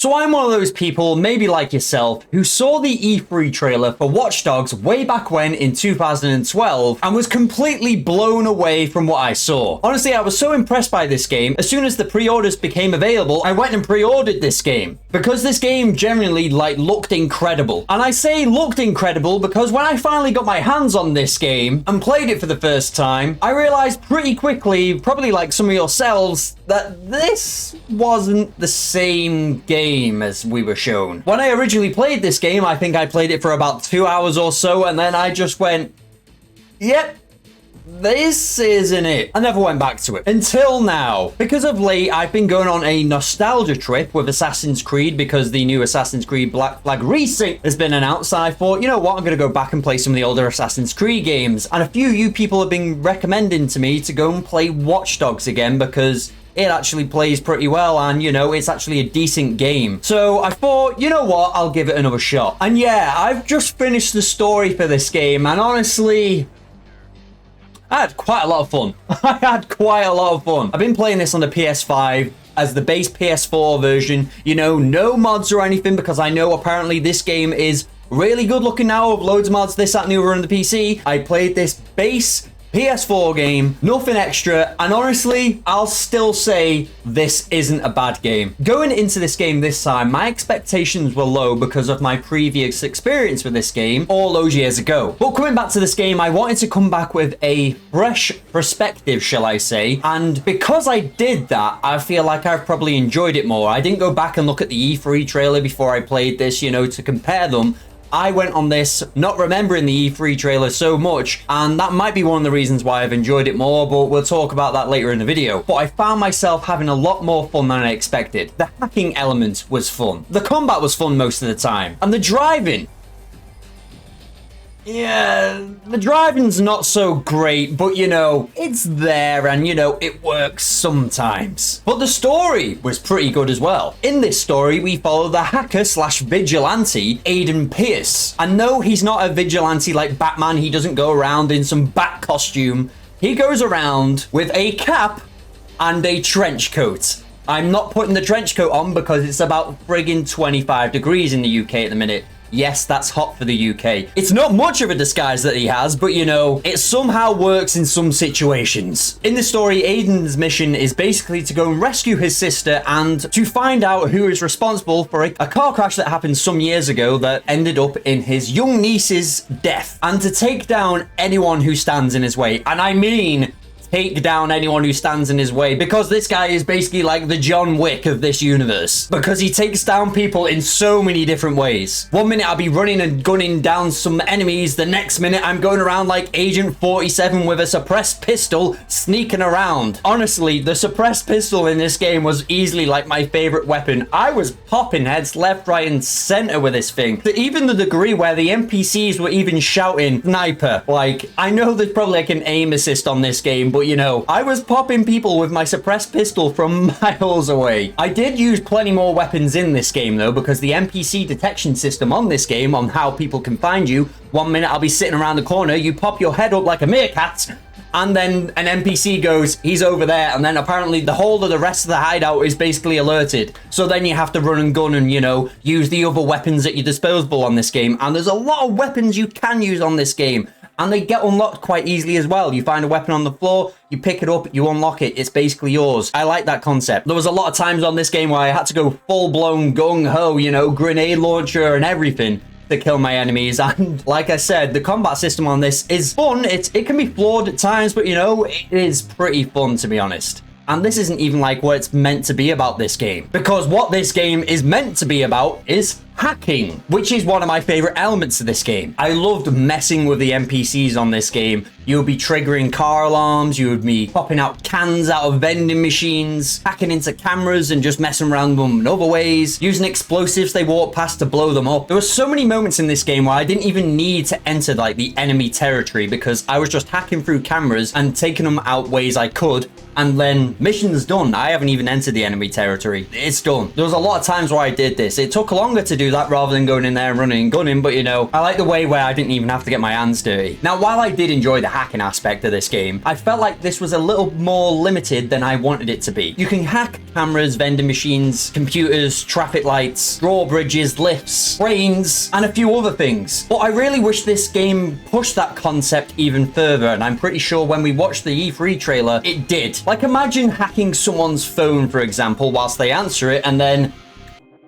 So I'm one of those people, maybe like yourself, who saw the E3 trailer for Watch Dogs way back when in 2012 and was completely blown away from what I saw. Honestly, I was so impressed by this game, as soon as the pre-orders became available, I went and pre-ordered this game. Because this game genuinely, looked incredible. And I say looked incredible because when I finally got my hands on this game and played it for the first time, I realized pretty quickly, probably like some of yourselves, that this wasn't the same game as we were shown. When I originally played this game, I think I played it for about 2 hours or so, and then I just went, yep, this isn't it. I never went back to it. Until now. Because of late, I've been going on a nostalgia trip with Assassin's Creed because the new Assassin's Creed Black Flag Resync has been announced. I thought, you know what, I'm going to go back and play some of the older Assassin's Creed games. And a few of you people have been recommending to me to go and play Watch Dogs again because it actually plays pretty well and, you know, it's actually a decent game. So I thought, you know what, I'll give it another shot. And yeah, I've just finished the story for this game and honestly, I had quite a lot of fun. I had quite a lot of fun. I've been playing this on the PS5 as the base PS4 version. You know, no mods or anything because I know apparently this game is really good looking now with loads of mods, this, that, and the other on the PC. I played this base PS4 game, nothing extra, and honestly, I'll still say this isn't a bad game. Going into this game this time, my expectations were low because of my previous experience with this game all those years ago. But coming back to this game, I wanted to come back with a fresh perspective, shall I say, and because I did that, I feel like I've probably enjoyed it more. I didn't go back and look at the E3 trailer before I played this, you know, to compare them. I went on this not remembering the E3 trailer so much, and that might be one of the reasons why I've enjoyed it more, but we'll talk about that later in the video. But I found myself having a lot more fun than I expected. The hacking element was fun. The combat was fun most of the time. And the driving. Yeah, the driving's not so great, but you know, it's there and you know, it works sometimes. But the story was pretty good as well. In this story, we follow the hacker slash vigilante, Aiden Pierce. And no, he's not a vigilante like Batman. He doesn't go around in some bat costume. He goes around with a cap and a trench coat. I'm not putting the trench coat on because it's about friggin' 25 degrees in the UK at the minute. Yes, that's hot for the UK. It's not much of a disguise that he has, but you know, it somehow works in some situations. In the story, Aiden's mission is basically to go and rescue his sister and to find out who is responsible for a car crash that happened some years ago that ended up in his young niece's death, and to take down anyone who stands in his way. And I mean, take down anyone who stands in his way, because this guy is basically like the John Wick of this universe, because he takes down people in so many different ways. One minute I'll be running and gunning down some enemies, the next minute I'm going around like Agent 47 with a suppressed pistol sneaking around. Honestly, the suppressed pistol in this game was easily like my favorite weapon. I was popping heads left, right, and center with this thing, to even the degree where the NPCs were even shouting sniper. Like, I know there's probably like an aim assist on this game, but you know, I was popping people with my suppressed pistol from miles away. I did use plenty more weapons in this game though, because the NPC detection system on this game, on how people can find you, one minute I'll be sitting around the corner, you pop your head up like a meerkat, and then an NPC goes, he's over there, and then apparently the whole of the rest of the hideout is basically alerted. So then you have to run and gun and, you know, use the other weapons at your disposal on this game. And there's a lot of weapons you can use on this game, and they get unlocked quite easily as well. You find a weapon on the floor, you pick it up, you unlock it, it's basically yours. I like that concept. There was a lot of times on this game where I had to go full-blown gung-ho, you know, grenade launcher and everything to kill my enemies. And like I said, the combat system on this is fun. It can be flawed at times, but you know, it is pretty fun, to be honest. And this isn't even like what it's meant to be about, this game, because what this game is meant to be about is hacking, which is one of my favorite elements of this game. I loved messing with the NPCs on this game. You would be triggering car alarms, you would be popping out cans out of vending machines, hacking into cameras and just messing around with them in other ways, using explosives they walk past to blow them up. There were so many moments in this game where I didn't even need to enter like the enemy territory, because I was just hacking through cameras and taking them out ways I could, and then mission's done. I haven't even entered the enemy territory. It's done. There was a lot of times where I did this. It took longer to do do that rather than going in there and running and gunning, but you know, I like the way where I didn't even have to get my hands dirty. Now, while I did enjoy the hacking aspect of this game, I felt like this was a little more limited than I wanted it to be. You can hack cameras, vending machines, computers, traffic lights, drawbridges, lifts, trains, and a few other things. But I really wish this game pushed that concept even further, and I'm pretty sure when we watched the E3 trailer, it did. Like, imagine hacking someone's phone, for example, whilst they answer it, and then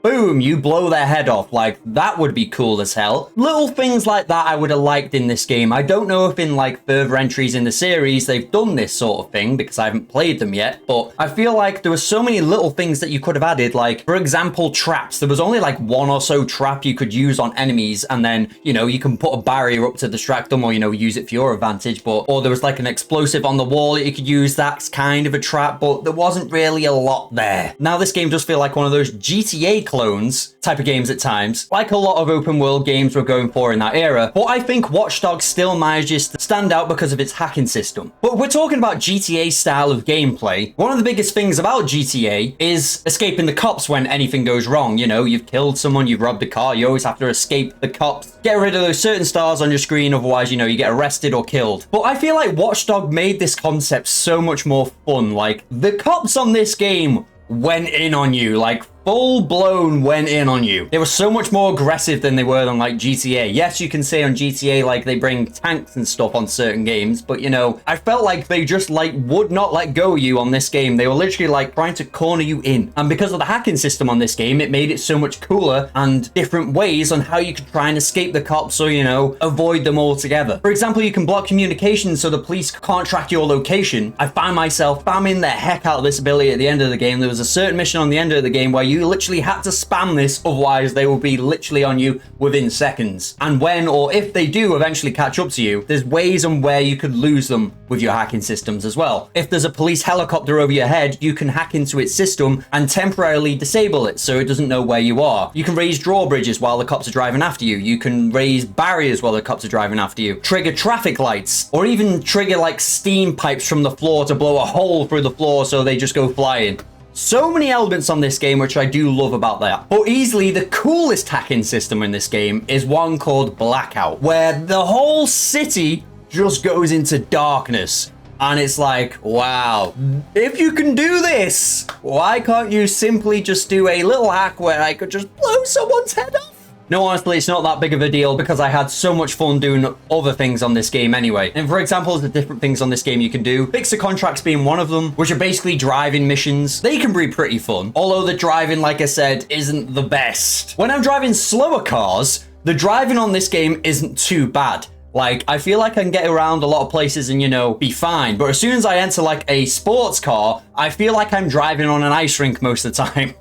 boom, you blow their head off. Like, that would be cool as hell. Little things like that I would have liked in this game. I don't know if in like further entries in the series they've done this sort of thing because I haven't played them yet, but I feel like there were so many little things that you could have added. Like, for example, traps. There was only like one or so trap you could use on enemies, and then, you know, you can put a barrier up to distract them, or, you know, use it for your advantage. But, or there was like an explosive on the wall that you could use. That's kind of a trap, but there wasn't really a lot there. Now, this game does feel like one of those GTA clones type of games at times, like a lot of open world games were going for in that era, but I think Watch Dogs still manages to stand out because of its hacking system. But we're talking about GTA style of gameplay. One of the biggest things about GTA is escaping the cops when anything goes wrong. You know, you've killed someone, you've robbed a car, you always have to escape the cops, get rid of those certain stars on your screen, otherwise, you know, you get arrested or killed. But I feel like Watch Dogs made this concept so much more fun. Like, the cops on this game went in on you, like full blown went in on you. They were so much more aggressive than they were on like GTA. Yes, you can say on GTA like they bring tanks and stuff on certain games, but you know, I felt like they just like would not let go of you on this game. They were literally like trying to corner you in. And because of the hacking system on this game, it made it so much cooler and different ways on how you could try and escape the cops or, you know, avoid them altogether. For example, you can block communication so the police can't track your location. I found myself spamming the heck out of this ability at the end of the game. There was a certain mission on the end of the game where you literally had to spam this, otherwise they will be literally on you within seconds. And when or if they do eventually catch up to you, there's ways on where you could lose them with your hacking systems as well. If there's a police helicopter over your head, you can hack into its system and temporarily disable it so it doesn't know where you are. You can raise drawbridges while the cops are driving after you. You can raise barriers while the cops are driving after you. Trigger traffic lights, or even trigger like steam pipes from the floor to blow a hole through the floor so they just go flying. So many elements on this game which I do love about that. But easily the coolest hacking system in this game is one called Blackout, where the whole city just goes into darkness. And it's like, wow, if you can do this, why can't you simply just do a little hack where I could just blow someone's head off? No, honestly, it's not that big of a deal because I had so much fun doing other things on this game anyway. And for example, the different things on this game you can do, fixer contracts being one of them, which are basically driving missions. They can be pretty fun, although the driving, like I said, isn't the best. When I'm driving slower cars, the driving on this game isn't too bad. Like, I feel like I can get around a lot of places and, you know, be fine. But as soon as I enter like a sports car, I feel like I'm driving on an ice rink most of the time.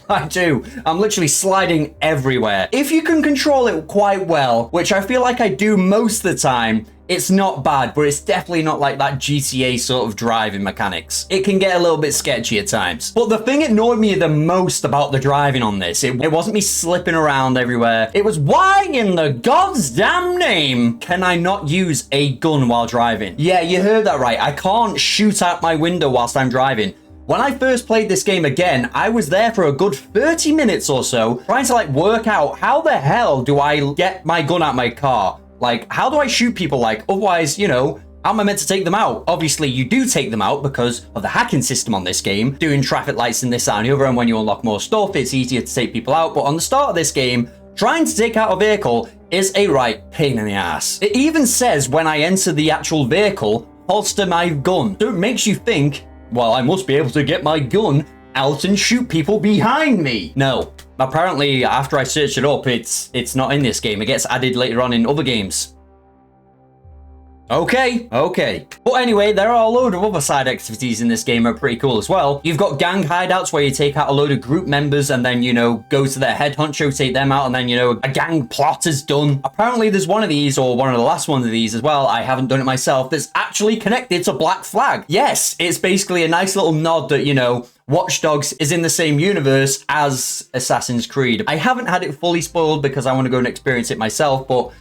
I do. I'm literally sliding everywhere. If you can control it quite well, which I feel like I do most of the time, it's not bad, but it's definitely not like that GTA sort of driving mechanics. It can get a little bit sketchy at times. But the thing that annoyed me the most about the driving on this, it wasn't me slipping around everywhere. It was, why in the God's damn name can I not use a gun while driving? Yeah, you heard that right. I can't shoot out my window whilst I'm driving. When I first played this game again, I was there for a good 30 minutes or so trying to like work out how the hell do I get my gun out my car? Like, how do I shoot people? Like, otherwise, you know, how am I meant to take them out? Obviously, you do take them out because of the hacking system on this game, doing traffic lights and this, that, and the other, and when you unlock more stuff, it's easier to take people out. But on the start of this game, trying to take out a vehicle is a right pain in the ass. It even says when I enter the actual vehicle, holster my gun. So it makes you think, well, I must be able to get my gun out and shoot people behind me. No, apparently after I searched it up, it's not in this game. It gets added later on in other games. Okay. But anyway, there are a load of other side activities in this game that are pretty cool as well. You've got gang hideouts where you take out a load of group members and then, you know, go to their head honcho, take them out, and then, you know, a gang plot is done. Apparently there's one of these, or one of the last ones of these as well, I haven't done it myself, that's actually connected to Black Flag. Yes, it's basically a nice little nod that, you know, Watch Dogs is in the same universe as Assassin's Creed. I haven't had it fully spoiled because I want to go and experience it myself, but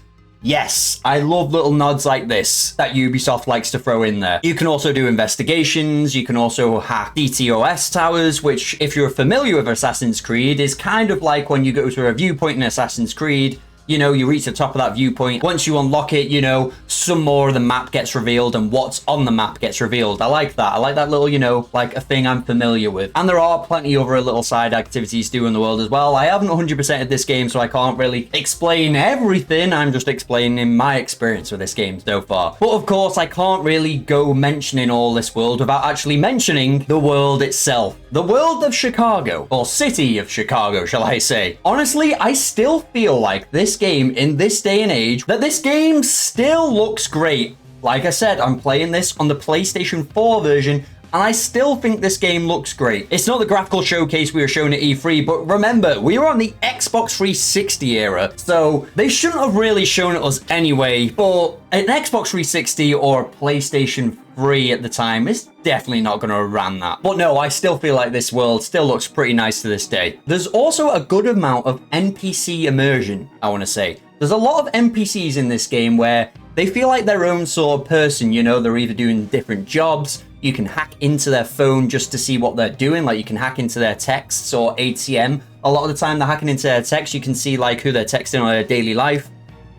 Yes, I love little nods like this that Ubisoft likes to throw in there. You can also do investigations, you can also hack DTOS towers, which, if you're familiar with Assassin's Creed, is kind of like when you go to a viewpoint in Assassin's Creed. You know, you reach the top of that viewpoint. Once you unlock it, you know, some more of the map gets revealed and what's on the map gets revealed. I like that. I like that little, you know, like a thing I'm familiar with. And there are plenty other little side activities to do in the world as well. I haven't 100%ed this game, so I can't really explain everything. I'm just explaining my experience with this game so far. But of course, I can't really go mentioning all this world without actually mentioning the world itself. The world of Chicago, or city of Chicago, shall I say. Honestly, I still feel like this game in this day and age, that this game still looks great. Like I said, I'm playing this on the PlayStation 4 version, and I still think this game looks great. It's not the graphical showcase we were shown at E3, but remember, we were on the Xbox 360 era, so they shouldn't have really shown it us anyway. But an Xbox 360 or a PlayStation 3 at the time is definitely not going to run that. But no, I still feel like this world still looks pretty nice to this day. There's also a good amount of NPC immersion, I want to say. There's a lot of NPCs in this game where they feel like their own sort of person, you know, they're either doing different jobs. You can hack into their phone just to see what they're doing. Like you can hack into their texts or ATM. A lot of the time they're hacking into their texts. You can see like who they're texting on their daily life.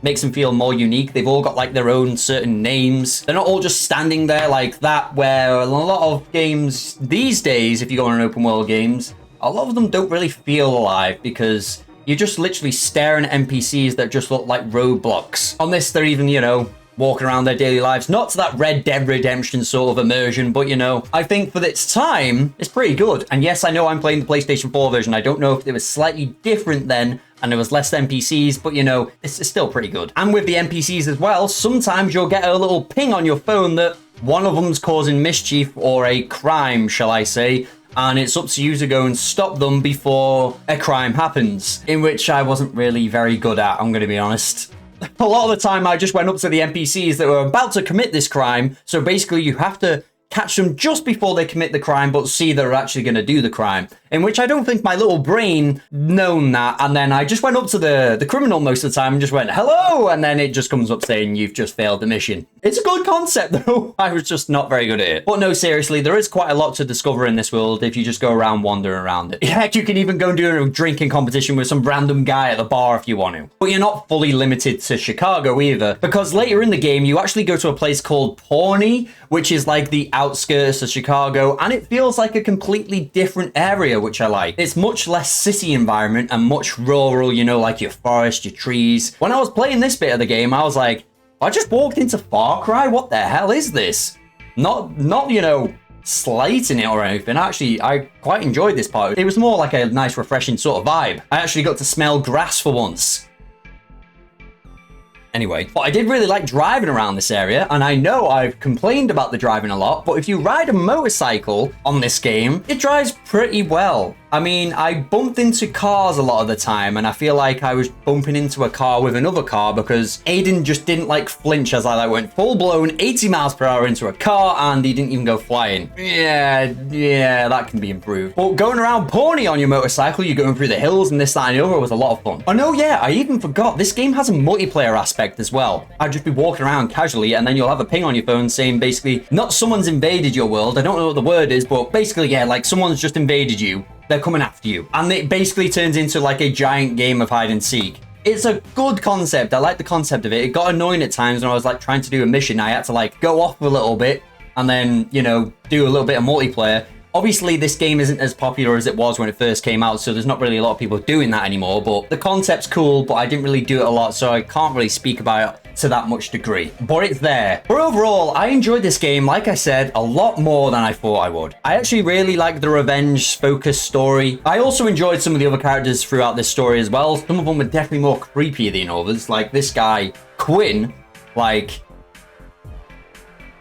Makes them feel more unique. They've all got like their own certain names. They're not all just standing there like that, where a lot of games these days, if you go on an open world games, a lot of them don't really feel alive because you're just literally staring at NPCs that just look like roadblocks. On this, they're even, you know, walking around their daily lives. Not to that Red Dead Redemption sort of immersion, but you know, I think for its time, it's pretty good. And yes, I know I'm playing the PlayStation 4 version. I don't know if it was slightly different then and there was less NPCs, but you know, it's still pretty good. And with the NPCs as well, sometimes you'll get a little ping on your phone that one of them's causing mischief or a crime, shall I say, and it's up to you to go and stop them before a crime happens, in which I wasn't really very good at, I'm going to be honest. A lot of the time, I just went up to the NPCs that were about to commit this crime. So basically, you have to catch them just before they commit the crime, but see they're actually going to do the crime. In which I don't think my little brain known that. And then I just went up to the criminal most of the time and just went, hello. And then it just comes up saying you've just failed the mission. It's a good concept, though. I was just not very good at it. But no, seriously, there is quite a lot to discover in this world if you just go around wandering around it. Heck, you can even go and do a drinking competition with some random guy at the bar if you want to. But you're not fully limited to Chicago either, because later in the game, you actually go to a place called Pawnee, which is like the outskirts of Chicago, and it feels like a completely different area, which I like. It's much less city environment and much rural, you know, like your forest, your trees. When I was playing this bit of the game, I was like, I just walked into Far Cry? What the hell is this? Not you know, slating it or anything. Actually, I quite enjoyed this part. It was more like a nice, refreshing sort of vibe. I actually got to smell grass for once. Anyway, but I did really like driving around this area, and I know I've complained about the driving a lot, but if you ride a motorcycle on this game, it drives pretty well. I mean, I bumped into cars a lot of the time, and I feel like I was bumping into a car with another car because Aiden just didn't like flinch as I went full-blown 80 miles per hour into a car, and he didn't even go flying. Yeah, that can be improved. But going around Pawnee on your motorcycle, you're going through the hills and this, that, and the other was a lot of fun. Oh no, yeah, I even forgot, this game has a multiplayer aspect as well. I'd just be walking around casually, and then you'll have a ping on your phone saying basically, not someone's invaded your world, I don't know what the word is, but basically, yeah, like someone's just invaded you. They're coming after you. And it basically turns into like a giant game of hide and seek. It's a good concept. I like the concept of it. It got annoying at times when I was like trying to do a mission. I had to like go off a little bit and then, you know, do a little bit of multiplayer. Obviously, this game isn't as popular as it was when it first came out, so there's not really a lot of people doing that anymore, but the concept's cool, but I didn't really do it a lot, so I can't really speak about it to that much degree. But it's there. But overall, I enjoyed this game, like I said, a lot more than I thought I would. I actually really like the revenge-focused story. I also enjoyed some of the other characters throughout this story as well. Some of them were definitely more creepy than others, like this guy, Quinn, like...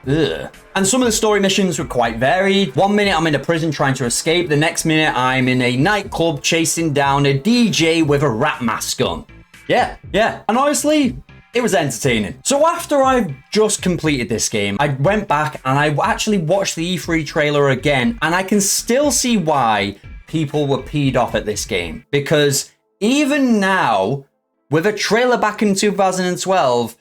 ugh. And some of the story missions were quite varied. One minute I'm in a prison trying to escape. The next minute I'm in a nightclub chasing down a DJ with a rat mask on. Yeah. And honestly, it was entertaining. So after I've just completed this game, I went back and I actually watched the E3 trailer again, and I can still see why people were peed off at this game. Because even now, with a trailer back in 2012,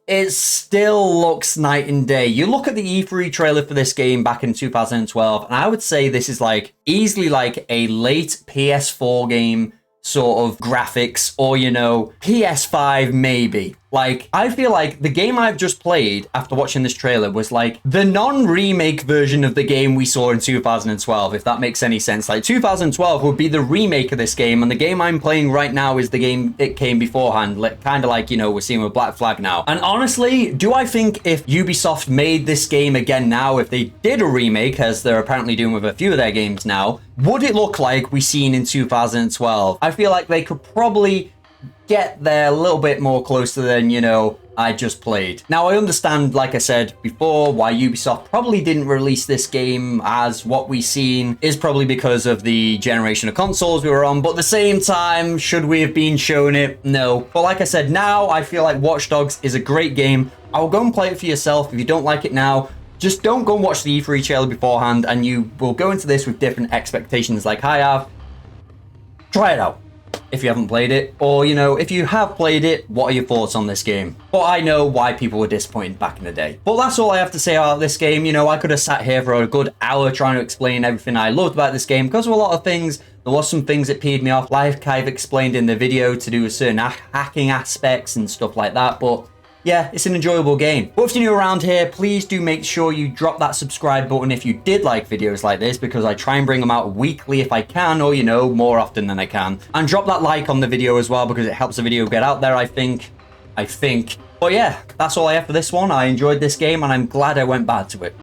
it still looks night and day. You look at the E3 trailer for this game back in 2012, and I would say this is like easily like a late PS4 game sort of graphics, or, you know, PS5 maybe. Like, I feel like the game I've just played after watching this trailer was like the non-remake version of the game we saw in 2012, if that makes any sense. Like, 2012 would be the remake of this game, and the game I'm playing right now is the game it came beforehand, kind of like, you know, we're seeing with Black Flag now. And honestly, do I think if Ubisoft made this game again now, if they did a remake, as they're apparently doing with a few of their games now, would it look like we seen in 2012? I feel like they could probably get there a little bit more closer than, you know, I just played. Now, I understand, like I said before, why Ubisoft probably didn't release this game as what we seen is probably because of the generation of consoles we were on, but at the same time, should we have been shown it? No. But like I said, now I feel like Watch Dogs is a great game. I'll go and play it for yourself. If you don't like it now, just don't go and watch the E3 trailer beforehand, and you will go into this with different expectations like I have. Try it out if you haven't played it, or, you know, if you have played it, what are your thoughts on this game? But I know why people were disappointed back in the day. But that's all I have to say about this game. You know, I could have sat here for a good hour trying to explain everything I loved about this game, because of a lot of things. There was some things that peed me off, like I've explained in the video, to do with certain hacking aspects and stuff like that, but yeah, it's an enjoyable game. But if you're new around here, please do make sure you drop that subscribe button if you did like videos like this, because I try and bring them out weekly if I can, or, you know, more often than I can. And drop that like on the video as well, because it helps the video get out there, I think. But yeah, that's all I have for this one. I enjoyed this game, and I'm glad I went back to it.